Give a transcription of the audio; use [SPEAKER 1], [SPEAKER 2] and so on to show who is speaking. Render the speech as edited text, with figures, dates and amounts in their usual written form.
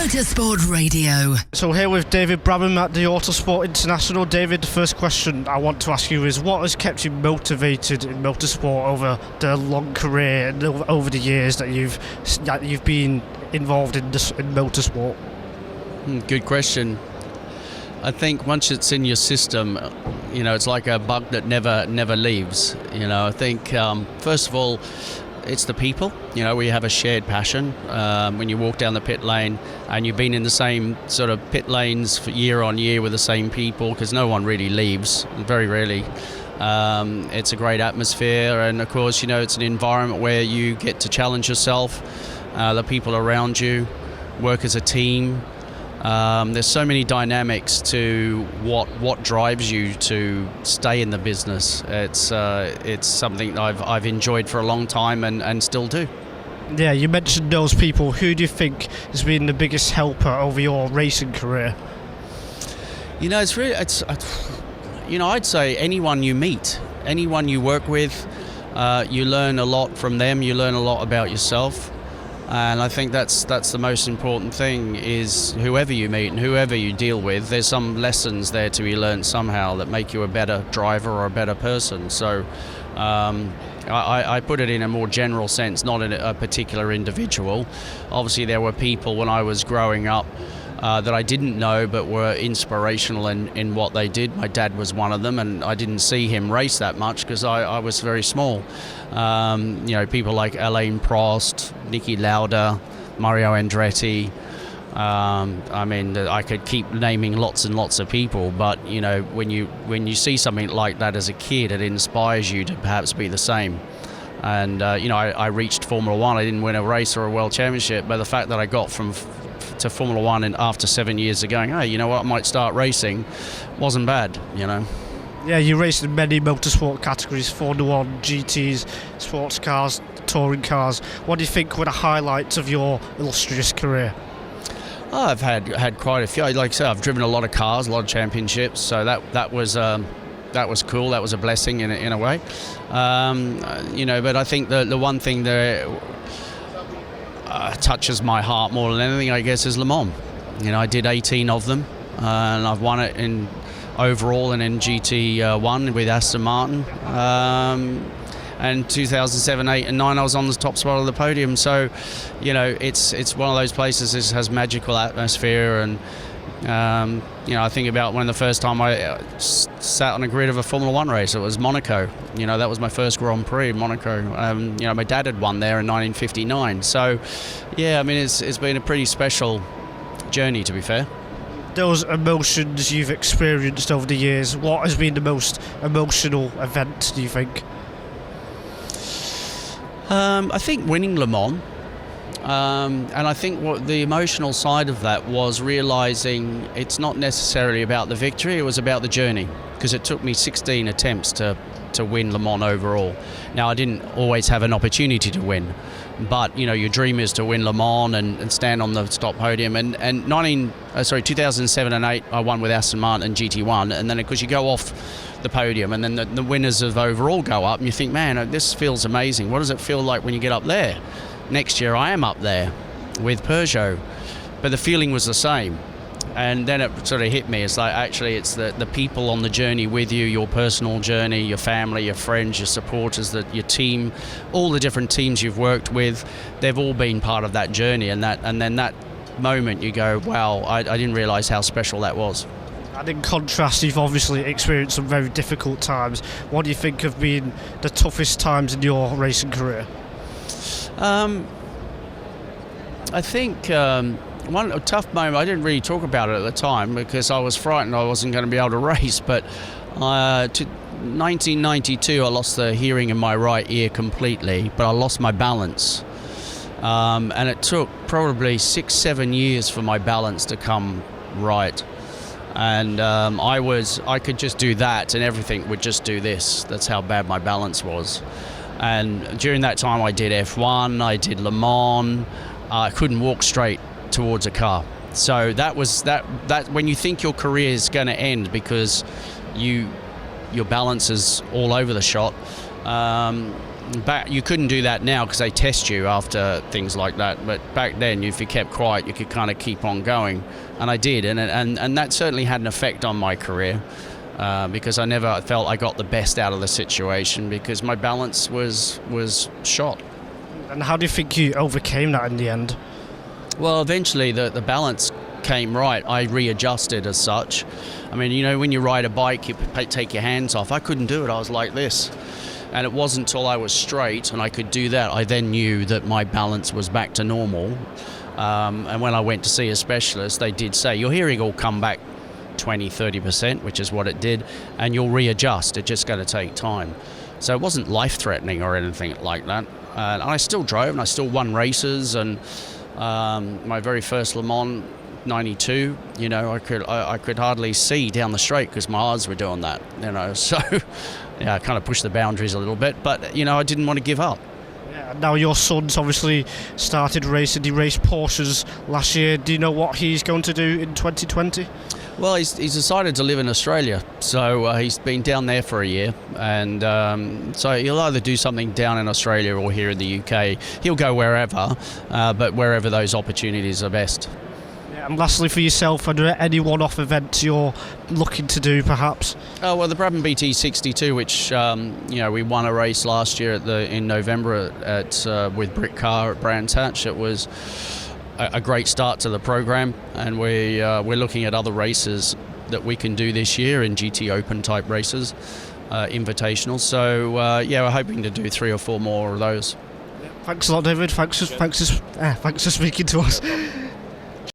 [SPEAKER 1] Motorsport Radio.
[SPEAKER 2] So here with David Brabham at the Autosport International. David, the first question I want to ask you is, what has kept you motivated in motorsport over the long career and over the years that you've been involved in motorsport?
[SPEAKER 3] Good question. I think once it's in your system, it's like a bug that never leaves. I think first of all, it's the people. We have a shared passion. When you walk down the pit lane and you've been in the same sort of pit lanes for year on year with the same people, because no one really leaves, very rarely. It's a great atmosphere, and of course, it's an environment where you get to challenge yourself, the people around you, work as a team. There's so many dynamics to what drives you to stay in the business. It's something I've enjoyed for a long time and still do.
[SPEAKER 2] Yeah, you mentioned those people. Who do you think has been the biggest helper over your racing career?
[SPEAKER 3] I'd say anyone you meet, anyone you work with, you learn a lot from them. You learn a lot about yourself. And I think that's the most important thing, is whoever you meet and whoever you deal with, there's some lessons there to be learned somehow that make you a better driver or a better person. So I put it in a more general sense, not in a particular individual. Obviously there were people when I was growing up that I didn't know but were inspirational in what they did. My dad was one of them, and I didn't see him race that much because I was very small. People like Alain Prost, Niki Lauda, Mario Andretti. I could keep naming lots and lots of people, but when you see something like that as a kid, it inspires you to perhaps be the same. And I reached Formula One. I didn't win a race or a world championship, but the fact that I got to Formula One and after 7 years of going, hey, you know what, I might start racing, wasn't bad.
[SPEAKER 2] Yeah, you raced in many motorsport categories: Formula One, GTs, sports cars, touring cars. What do you think were the highlights of your illustrious career?
[SPEAKER 3] Oh, I've had quite a few. Like I said, I've driven a lot of cars, a lot of championships, so that was cool. That was a blessing in a way. But I think the one thing that touches my heart more than anything, I guess, is Le Mans. I did 18 of them, and I've won it in overall and in GT1 with Aston Martin. And 2007, 8 and 9 I was on the top spot of the podium. So it's one of those places that has magical atmosphere. And I think about when the first time I sat on a grid of a Formula One race, it was Monaco. That was my first Grand Prix, Monaco. My dad had won there in 1959. So it's been a pretty special journey, to be fair.
[SPEAKER 2] Those emotions you've experienced over the years, what has been the most emotional event, do you think?
[SPEAKER 3] I think winning Le Mans, and I think what the emotional side of that was realising it's not necessarily about the victory, it was about the journey, because it took me 16 attempts to win Le Mans overall. Now, I didn't always have an opportunity to win, but your dream is to win Le Mans and stand on the top podium. And 2007 and 8 I won with Aston Martin and GT1, and then of course you go off the podium, and then the winners of overall go up, and you think, man, this feels amazing. What does it feel like when you get up there? Next year I am up there with Peugeot, but the feeling was the same. And then it sort of hit me. It's like, actually, it's the people on the journey with you, your personal journey, your family, your friends, your supporters, your team, all the different teams you've worked with, they've all been part of that journey. And then that moment you go, wow, I didn't realise how special that was.
[SPEAKER 2] And in contrast, you've obviously experienced some very difficult times. What do you think have been the toughest times in your racing career?
[SPEAKER 3] I think one tough moment, I didn't really talk about it at the time because I was frightened I wasn't going to be able to race, but 1992 I lost the hearing in my right ear completely, but I lost my balance. And it took probably 6-7 years for my balance to come right. And I could just do that and everything would just do this. That's how bad my balance was. And during that time I did F1, I did Le Mans. I couldn't walk straight towards a car. So that was that when you think your career is going to end because your balance is all over the shot, You couldn't do that now because they test you after things like that. But back then, if you kept quiet, you could kind of keep on going, and I did, and that certainly had an effect on my career because I never felt I got the best out of the situation because my balance was shot.
[SPEAKER 2] And how do you think you overcame that in the end?
[SPEAKER 3] Well, eventually the balance came right. I readjusted as such. I mean, when you ride a bike, you take your hands off. I couldn't do it. I was like this. And it wasn't until I was straight and I could do that, I then knew that my balance was back to normal. And when I went to see a specialist, they did say, your hearing will come back 20-30%, which is what it did, and you'll readjust. It's just going to take time. So it wasn't life-threatening or anything like that. And I still drove and I still won races. And my very first Le Mans 92, I could hardly see down the straight because my eyes were doing that, So, yeah, I kind of pushed the boundaries a little bit, but I didn't want to give up.
[SPEAKER 2] Yeah, now your son's obviously started racing. He raced Porsches last year. Do you know what he's going to do in 2020?
[SPEAKER 3] Well, he's decided to live in Australia, so he's been down there for a year, and so he'll either do something down in Australia or here in the UK. He'll go wherever, but wherever those opportunities are best.
[SPEAKER 2] And lastly, for yourself, are there any one-off events you're looking to do, perhaps?
[SPEAKER 3] Oh, well, the Brabham BT62, which we won a race last year in November with Brick Carr at Brands Hatch. It was a great start to the program, and we're looking at other races that we can do this year in GT Open type races, invitational. So we're hoping to do 3 or 4 more of those.
[SPEAKER 2] Thanks a lot, David. Thanks for speaking to us.